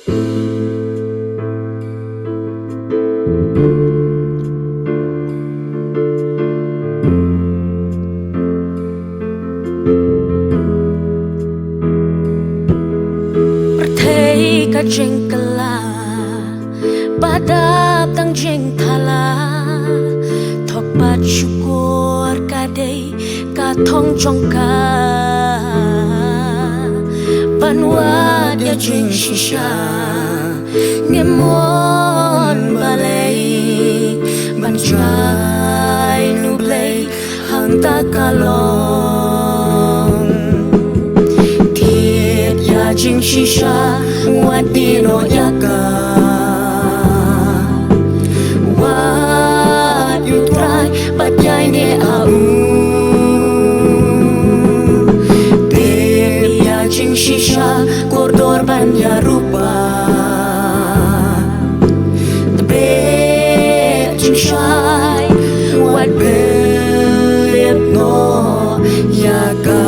Ka jeng kala badap tang jeng thala thok pat syukur kadai ka thong chongka banwa dia jeng shisha ngemon balai banjai nublai hang ta kalong tiet ya jeng shisha Wadino yaka What you try but yai ne au Dia jing shisha Kordor banya rupa Tebe jing shai What believe no yaka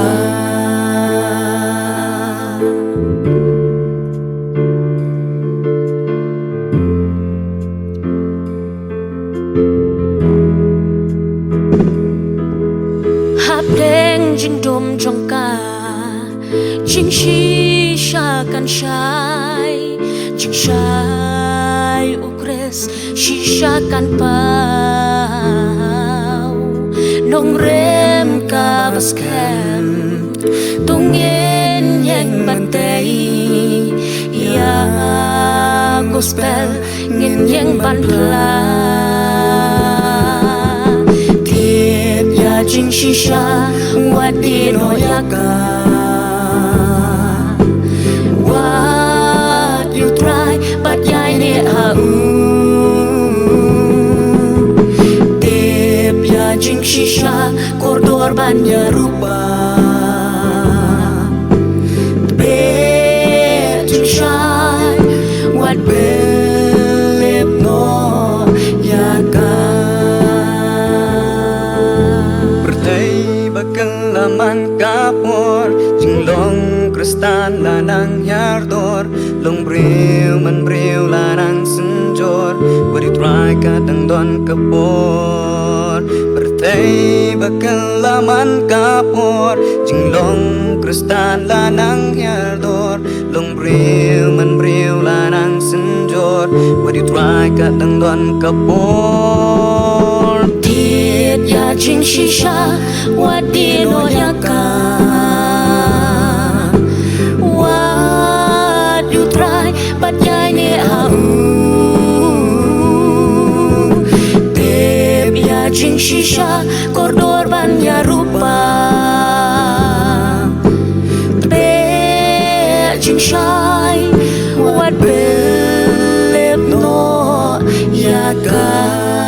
Jing dom jongka Jing shisha kan shai Jing shai ukres Shisha kan pau Nong rem ka baskem Tungin yang bantai Ya gospel Ngin yang banpla Jing shisha wadino yaka What you try but yai ne au Tip ya jing shisha kordor banya rupa Tebe jing shai what believe no yaka Bakalaman kapor Jinglong kristan lanang yardor Long briw man briw lanang senjor Wadi try kadang don kapor Bertay bakalaman kapor Jinglong kristan lanang yardor Long briw man briw lanang senjor Wadi try kadang don kapor Ya jing shisha wadino yaka What you try but yai ne au Teb ya jing shisha kordor banya rupa Tebe jing shai what believe no yaka